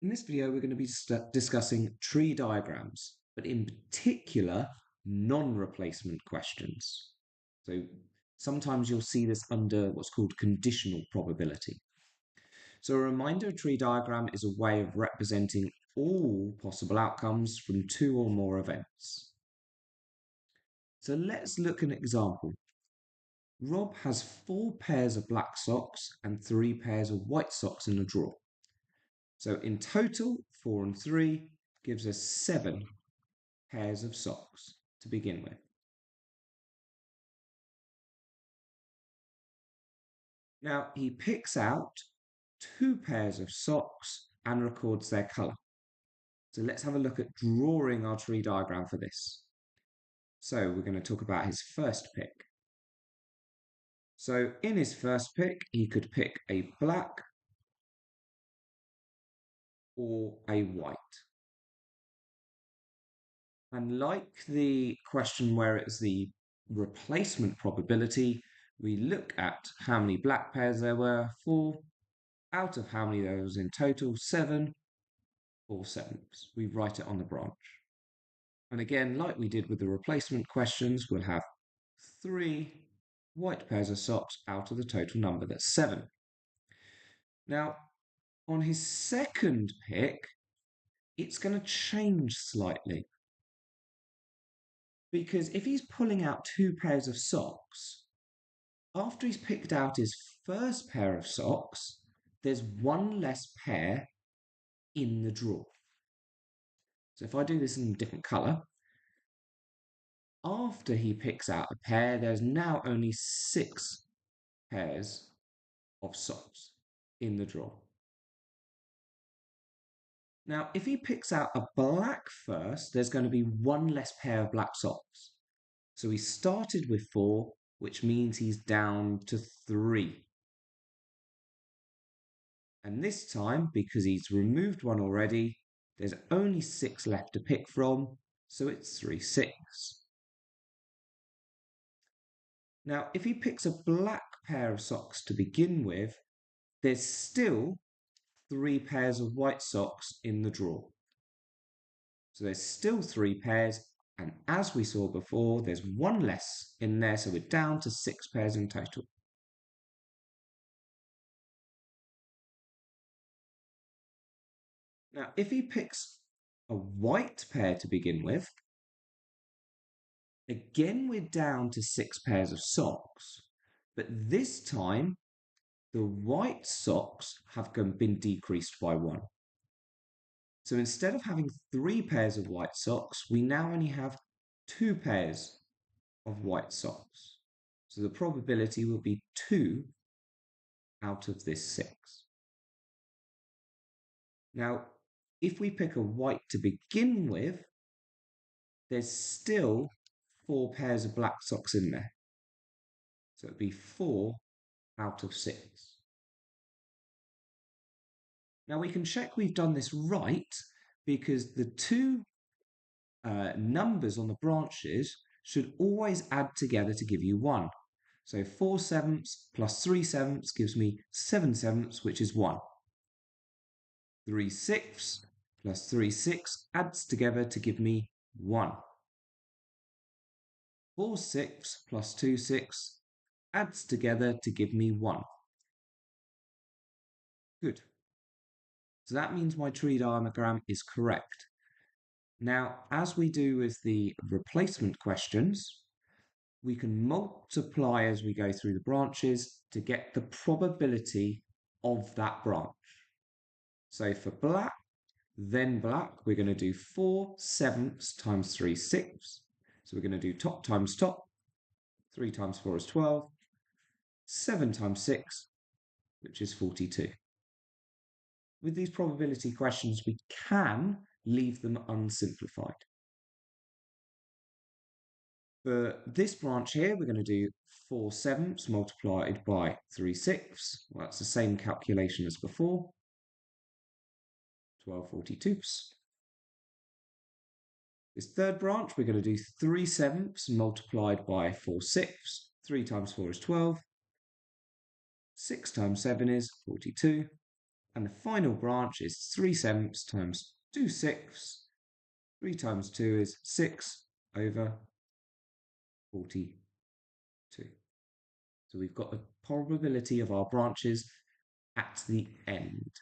In this video, we're going to be discussing tree diagrams, but in particular, non-replacement questions. So sometimes you'll see this under what's called conditional probability. So a reminder, a tree diagram is a way of representing all possible outcomes from two or more events. So let's look at an example. Rob has 4 pairs of black socks and 3 pairs of white socks in a drawer. So in total, 4 and 3 gives us 7 pairs of socks to begin with. Now he picks out 2 pairs of socks and records their colour. So let's have a look at drawing our tree diagram for this. So we're going to talk about his first pick. So in his first pick, he could pick a black or a white. And like the question where it's the replacement probability, we look at how many black pairs there were, 4, out of how many there was in total, 7, 4/7. We write it on the branch. And again, like we did with the replacement questions, we'll have 3 white pairs of socks out of the total number, that's 7. Now, on his second pick, it's going to change slightly. Because if he's pulling out 2 pairs of socks, after he's picked out his first pair of socks, there's 1 less pair in the drawer. So if I do this in a different colour, after he picks out a pair, there's now only 6 pairs of socks in the drawer. Now, if he picks out a black first, there's going to be 1 less pair of black socks. So he started with 4, which means he's down to 3. And this time, because he's removed 1 already, there's only 6 left to pick from, so it's 3, 6. Now, if he picks a black pair of socks to begin with, there's still 3 pairs of white socks in the drawer. So there's still 3 pairs, and as we saw before, there's 1 less in there, so we're down to 6 pairs in total. Now, if he picks a white pair to begin with, again we're down to 6 pairs of socks, but this time the white socks have been decreased by 1. So instead of having 3 pairs of white socks, we now only have 2 pairs of white socks. So the probability will be 2 out of this 6. Now, if we pick a white to begin with, there's still 4 pairs of black socks in there. So it'd be 4 out of 6. Now we can check we've done this right because the 2 numbers on the branches should always add together to give you 1. So 4/7 plus 3/7 gives me 7/7, which is 1. 3/6 plus 3/6 adds together to give me 1. 4/6 plus 2/6 adds together to give me 1. Good. So that means my tree diagram is correct. Now, as we do with the replacement questions, we can multiply as we go through the branches to get the probability of that branch. So for black, then black, we're going to do 4/7 times 3/6. So we're going to do top times top. 3 times 4 is 12. 7 times 6, which is 42. With these probability questions, we can leave them unsimplified. For this branch here, we're going to do 4/7 multiplied by 3/6. Well, that's the same calculation as before. 12/42. This third branch, we're going to do 3/7 multiplied by 4/6. 3 times 4 is 12. 6 times 7 is 42. And the final branch is 3/7 times 2/6. 3 times 2 is 6 over 42. So we've got the probability of our branches at the end.